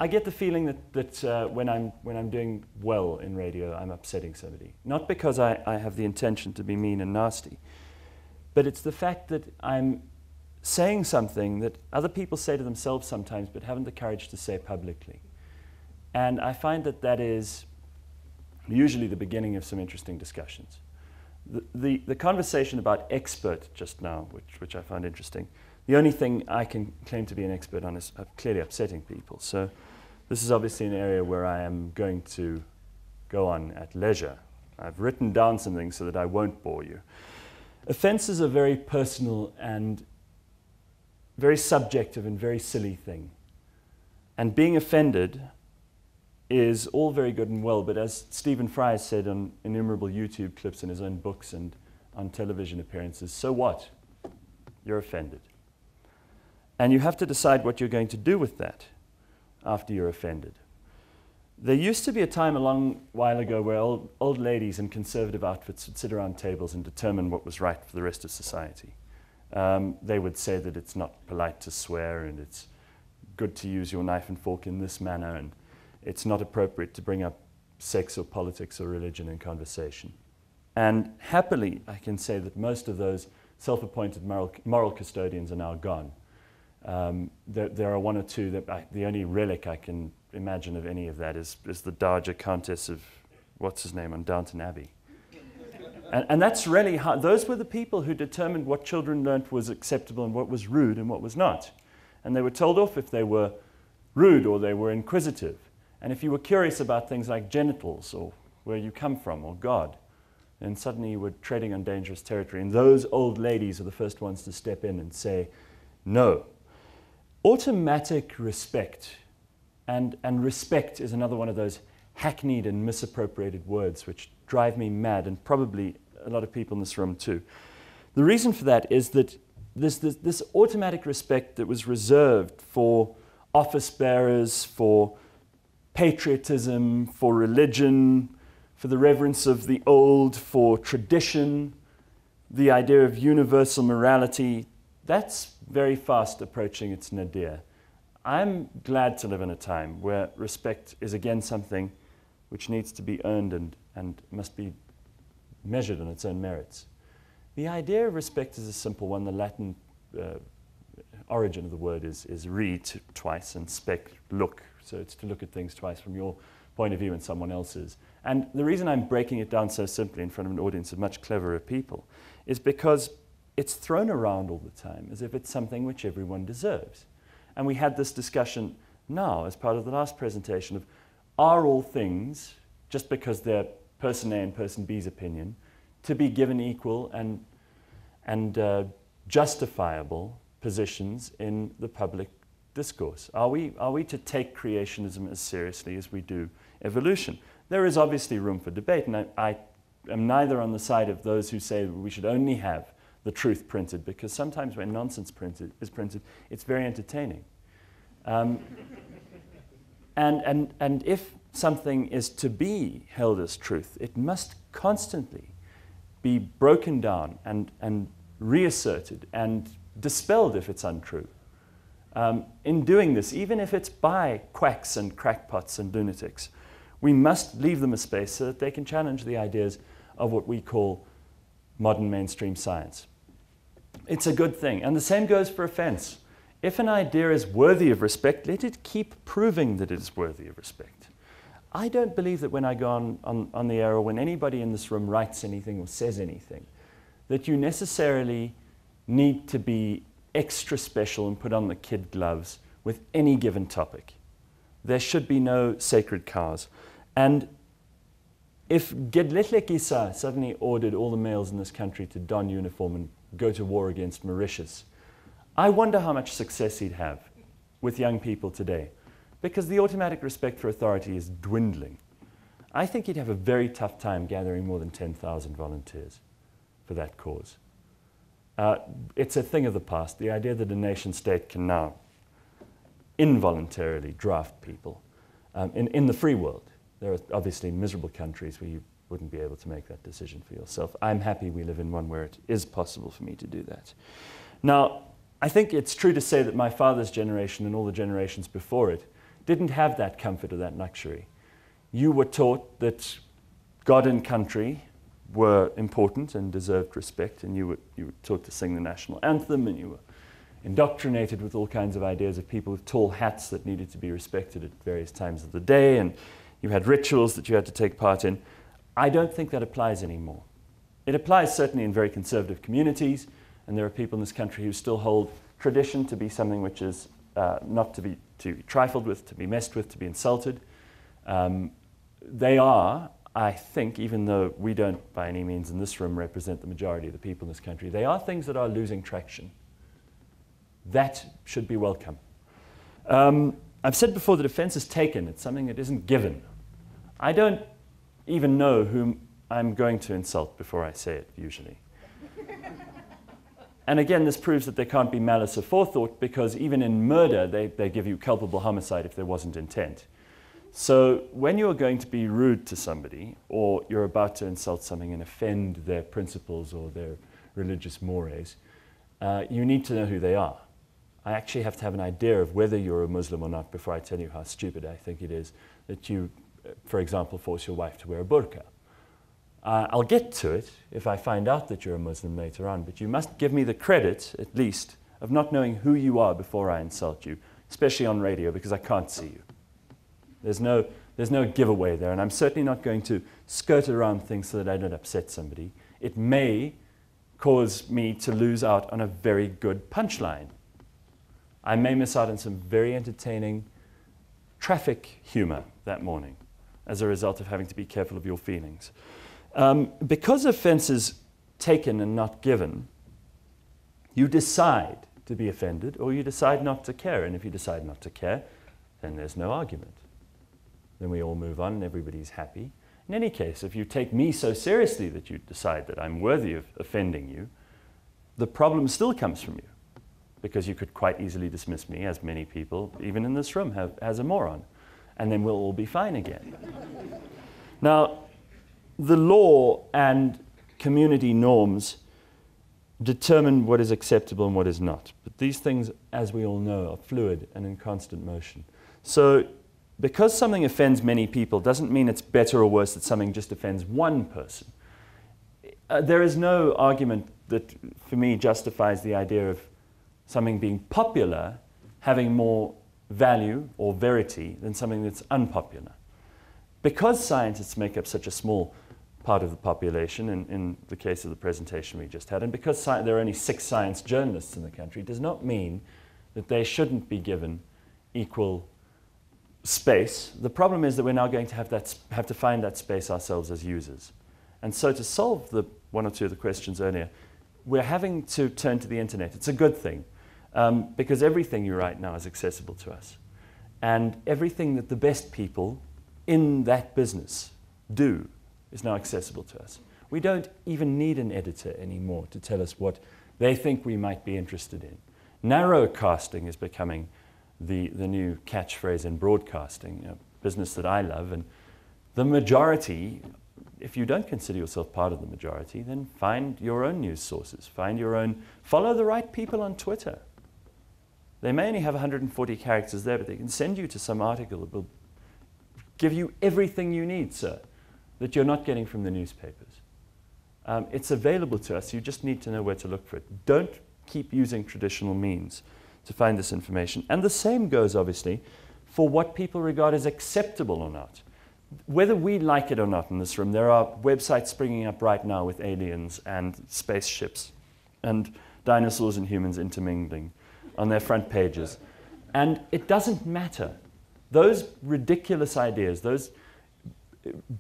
I get the feeling that when I'm doing well in radio, I'm upsetting somebody. Not because I have the intention to be mean and nasty, but it's the fact that I'm saying something that other people say to themselves sometimes but haven't the courage to say publicly. And I find that that is usually the beginning of some interesting discussions. The conversation about expert just now, which I found interesting, the only thing I can claim to be an expert on is clearly upsetting people. So this is obviously an area where I am going to go on at leisure. I've written down some things so that I won't bore you. Offence is a very personal and very subjective and very silly thing. And being offended is all very good and well, but as Stephen Fry has said on innumerable YouTube clips in his own books and on television appearances, so what? You're offended. And you have to decide what you're going to do with that after you're offended. There used to be a time a long while ago where old ladies in conservative outfits would sit around tables and determine what was right for the rest of society. They would say that it's not polite to swear, and it's good to use your knife and fork in this manner, and it's not appropriate to bring up sex or politics or religion in conversation. And happily, I can say that most of those self-appointed moral custodians are now gone. There are one or two that the only relic I can imagine of any of that is the Dowager Countess of what's his name on Downton Abbey. And that's really how those were the people who determined what children learnt was acceptable and what was rude and what was not. And they were told off if they were rude or they were inquisitive. And if you were curious about things like genitals or where you come from or God, then suddenly you were treading on dangerous territory. And those old ladies are the first ones to step in and say, no. Automatic respect, and respect is another one of those hackneyed and misappropriated words which drive me mad, and probably a lot of people in this room too. The reason for that is that this automatic respect that was reserved for office bearers, for patriotism, for religion, for the reverence of the old, for tradition, the idea of universal morality, that's very fast approaching its nadir. I'm glad to live in a time where respect is again something which needs to be earned and must be measured on its own merits. The idea of respect is a simple one. The Latin origin of the word is re twice and spec look. So it's to look at things twice from your point of view and someone else's. And the reason I'm breaking it down so simply in front of an audience of much cleverer people is because it's thrown around all the time as if it's something which everyone deserves. And we had this discussion now as part of the last presentation of, are all things, just because they're person A and person B's opinion, to be given equal and justifiable positions in the public discourse? Are we to take creationism as seriously as we do evolution? There is obviously room for debate, and I am neither on the side of those who say we should only have the truth printed, because sometimes when nonsense is printed, it's very entertaining. And if something is to be held as truth, it must constantly be broken down and reasserted and dispelled if it's untrue. In doing this, even if it's by quacks and crackpots and lunatics, we must leave them a space so that they can challenge the ideas of what we call modern mainstream science. It's a good thing. And the same goes for offense. If an idea is worthy of respect, let it keep proving that it is worthy of respect. I don't believe that when I go on the air or when anybody in this room writes anything or says anything, that you necessarily need to be extra special and put on the kid gloves with any given topic. There should be no sacred cows. And if Gedletle Kisa suddenly ordered all the males in this country to don uniform and go to war against Mauritius, I wonder how much success he'd have with young people today, because the automatic respect for authority is dwindling. I think he'd have a very tough time gathering more than 10,000 volunteers for that cause. It's a thing of the past, the idea that a nation state can now involuntarily draft people. In the free world, there are obviously miserable countries where you wouldn't be able to make that decision for yourself. I'm happy we live in one where it is possible for me to do that. Now, I think it's true to say that my father's generation and all the generations before it didn't have that comfort or that luxury. You were taught that God and country were important and deserved respect, and you were taught to sing the national anthem, and you were indoctrinated with all kinds of ideas of people with tall hats that needed to be respected at various times of the day, and you had rituals that you had to take part in. I don't think that applies anymore. It applies certainly in very conservative communities, and there are people in this country who still hold tradition to be something which is not to be trifled with, to be messed with, to be insulted. They are, I think, even though we don't by any means in this room represent the majority of the people in this country, they are things that are losing traction. That should be welcome. I've said before that offence is taken. It's something that isn't given. I don't even know whom I'm going to insult before I say it, usually. And again, this proves that there can't be malice or forethought, because even in murder, they give you culpable homicide if there wasn't intent. So when you're going to be rude to somebody, or you're about to insult something and offend their principles or their religious mores, you need to know who they are. I actually have to have an idea of whether you're a Muslim or not before I tell you how stupid I think it is that you, for example, force your wife to wear a burqa. I'll get to it if I find out that you're a Muslim later on, but you must give me the credit, at least, of not knowing who you are before I insult you, especially on radio, because I can't see you. There's no giveaway there, and I'm certainly not going to skirt around things so that I don't upset somebody. It may cause me to lose out on a very good punchline. I may miss out on some very entertaining traffic humor that morning as a result of having to be careful of your feelings. Because offence is taken and not given, you decide to be offended or you decide not to care. And if you decide not to care, then there's no argument. Then we all move on and everybody's happy. In any case, if you take me so seriously that you decide that I'm worthy of offending you, the problem still comes from you, because you could quite easily dismiss me, as many people, even in this room, have as a moron, and then we'll all be fine again. Now, the law and community norms determine what is acceptable and what is not. But these things, as we all know, are fluid and in constant motion. So, because something offends many people doesn't mean it's better or worse that something just offends one person. There is no argument that, for me, justifies the idea of something being popular having more value or verity than something that's unpopular. Because scientists make up such a small part of the population, in the case of the presentation we just had, and because there are only 6 science journalists in the country, does not mean that they shouldn't be given equal space. The problem is that we're now going to have to find that space ourselves as users. And so to solve the one or two of the questions earlier, we're having to turn to the internet. It's a good thing, because everything you write now is accessible to us. And everything that the best people in that business do is now accessible to us. We don't even need an editor anymore to tell us what they think we might be interested in. Narrowcasting is becoming the new catchphrase in broadcasting, a business that I love. And the majority, if you don't consider yourself part of the majority, then find your own news sources. Follow the right people on Twitter. They may only have 140 characters there, but they can send you to some article that will give you everything you need, sir, that you're not getting from the newspapers. It's available to us. You just need to know where to look for it. Don't keep using traditional means to find this information. And the same goes, obviously, for what people regard as acceptable or not. Whether we like it or not in this room, there are websites springing up right now with aliens and spaceships and dinosaurs and humans intermingling on their front pages. And it doesn't matter. Those ridiculous ideas, those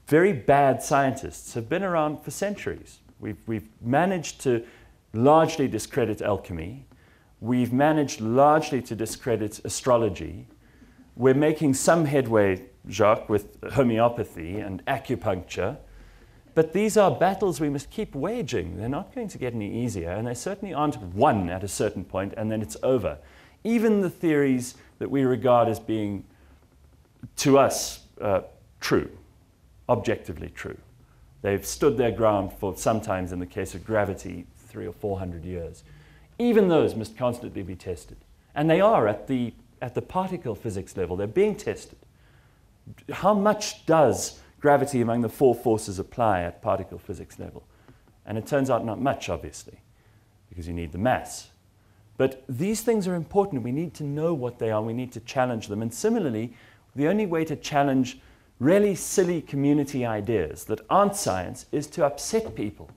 very bad scientists have been around for centuries. We've managed to largely discredit alchemy. We've managed largely to discredit astrology. We're making some headway, Jacques, with homeopathy and acupuncture. But these are battles we must keep waging. They're not going to get any easier, and they certainly aren't won at a certain point, and then it's over. Even the theories that we regard as being, to us, true, objectively true. They've stood their ground for sometimes, in the case of gravity, 300 or 400 years. Even those must constantly be tested. And they are at the at the particle physics level. They're being tested. How much does gravity among the four forces apply at particle physics level? And it turns out not much, obviously, because you need the mass. But these things are important. We need to know what they are. We need to challenge them. And similarly, the only way to challenge really silly community ideas that aren't science is to upset people.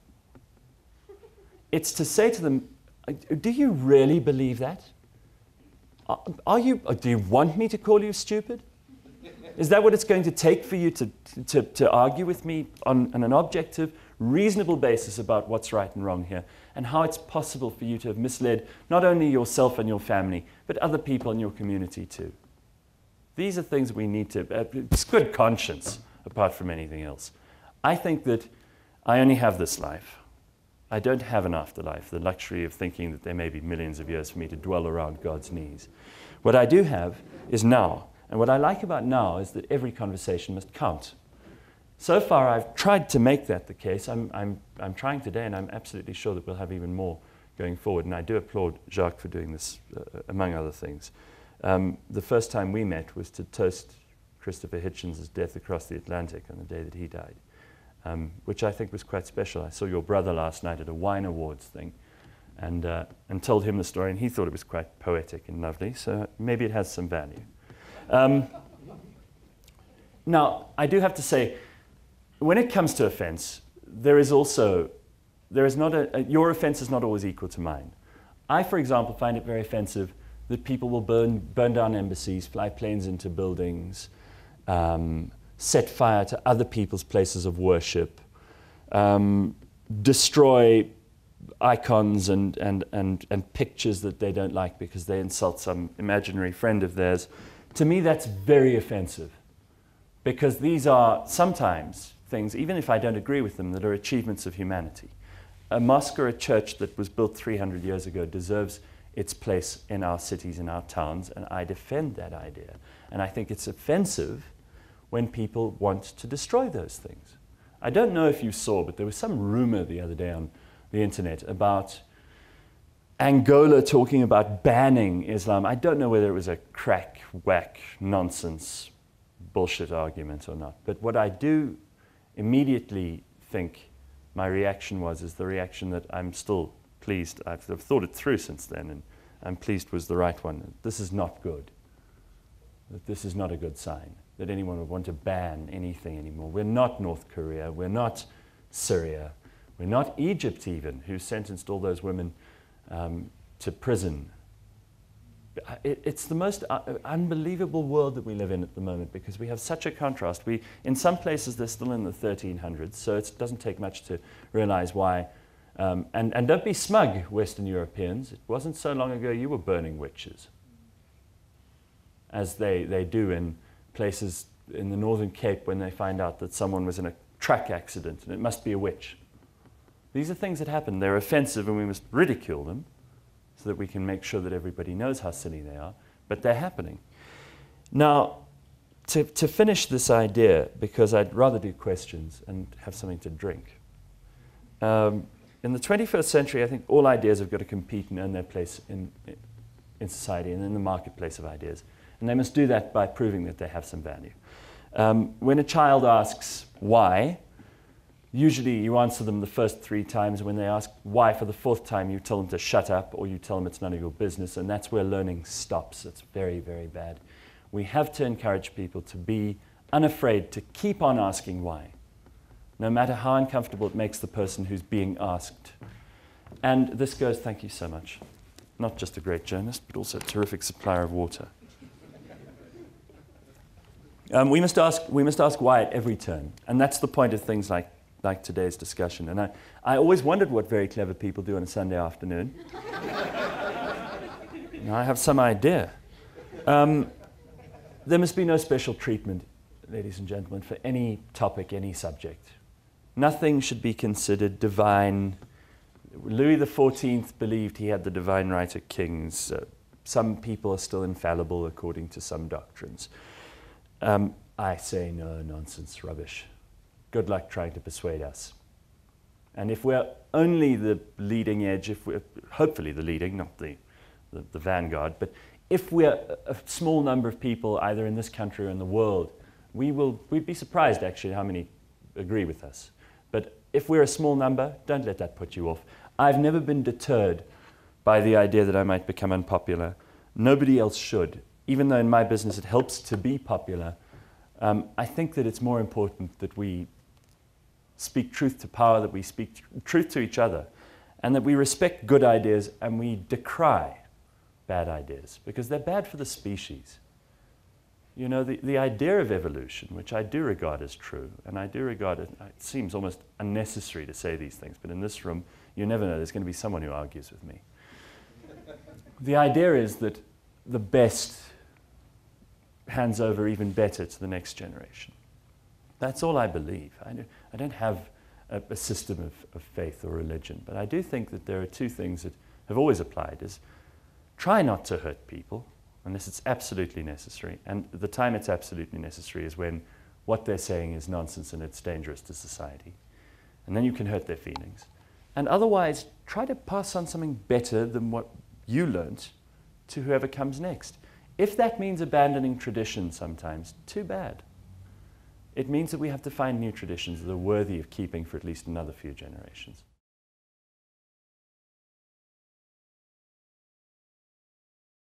It's to say to them, do you really believe that? Do you want me to call you stupid? Is that what it's going to take for you to argue with me on an objective, reasonable basis about what's right and wrong here, and how it's possible for you to have misled not only yourself and your family, but other people in your community too? These are things we need to, it's good conscience, apart from anything else. I think that I only have this life. I don't have an afterlife, the luxury of thinking that there may be millions of years for me to dwell around God's knees. What I do have is now. And what I like about now is that every conversation must count. So far, I've tried to make that the case. I'm trying today, and I'm absolutely sure that we'll have even more going forward. And I do applaud Jacques for doing this, among other things. The first time we met was to toast Christopher Hitchens' death across the Atlantic on the day that he died, which I think was quite special. I saw your brother last night at a wine awards thing and told him the story, and he thought it was quite poetic and lovely, so maybe it has some value. Now, I do have to say, when it comes to offence, your offence is not always equal to mine. I, for example, find it very offensive that people will burn down embassies, fly planes into buildings, set fire to other people's places of worship, destroy icons and pictures that they don't like because they insult some imaginary friend of theirs. To me, that's very offensive, because these are sometimes things, even if I don't agree with them, that are achievements of humanity. A mosque or a church that was built 300 years ago deserves its place in our cities, in our towns, and I defend that idea. And I think it's offensive when people want to destroy those things. I don't know if you saw, but there was some rumor the other day on the internet about Angola talking about banning Islam. I don't know whether it was a crack, whack, nonsense, bullshit argument or not. But what I do immediately think my reaction is the reaction that I'm still pleased. I've thought it through since then, and I'm pleased was the right one. This is not good. That this is not a good sign, that anyone would want to ban anything anymore. We're not North Korea. We're not Syria. We're not Egypt even, who sentenced all those women to prison. It's the most unbelievable world that we live in at the moment, because we have such a contrast. In some places, they're still in the 1300s, so it doesn't take much to realize why. And don't be smug, Western Europeans. It wasn't so long ago you were burning witches, as they do in places in the Northern Cape when they find out that someone was in a truck accident and it must be a witch. These are things that happen. They're offensive, and we must ridicule them so that we can make sure that everybody knows how silly they are, but they're happening. Now, to finish this idea, because I'd rather do questions and have something to drink. In the 21st century, I think all ideas have got to compete and earn their place in society and in the marketplace of ideas. And they must do that by proving that they have some value. When a child asks why, usually you answer them the first 3 times. When they ask why for the 4th time, you tell them to shut up, or you tell them it's none of your business, and that's where learning stops. It's very, very bad. We have to encourage people to be unafraid to keep on asking why, no matter how uncomfortable it makes the person who's being asked. And this goes, thank you so much, not just a great journalist, but also a terrific supplier of water. We must ask why at every turn, and that's the point of things like today's discussion. And I always wondered what very clever people do on a Sunday afternoon. Now I have some idea. There must be no special treatment, ladies and gentlemen, for any topic, any subject. Nothing should be considered divine. Louis XIV believed he had the divine right of kings. Some people are still infallible according to some doctrines. I say no, nonsense, rubbish. Good luck trying to persuade us. And if we're only the leading edge, if we're hopefully the leading, not the vanguard, but if we're a small number of people, either in this country or in the world, we'd be surprised actually how many agree with us. But if we're a small number, don't let that put you off. I've never been deterred by the idea that I might become unpopular. Nobody else should. Even though in my business it helps to be popular, I think that it's more important that we speak truth to power, that we speak truth to each other, and that we respect good ideas and we decry bad ideas, because they're bad for the species. You know, the idea of evolution, which I do regard as true, and I do regard it seems almost unnecessary to say these things, but in this room, you never know, there's going to be someone who argues with me. The idea is that the best hands over even better to the next generation. That's all I believe. I don't have a system of faith or religion, but I do think that there are two things that have always applied, is try not to hurt people unless it's absolutely necessary, and the time it's absolutely necessary is when what they're saying is nonsense and it's dangerous to society, and then you can hurt their feelings. And otherwise, try to pass on something better than what you learnt to whoever comes next. If that means abandoning tradition sometimes, too bad. It means that we have to find new traditions that are worthy of keeping for at least another few generations.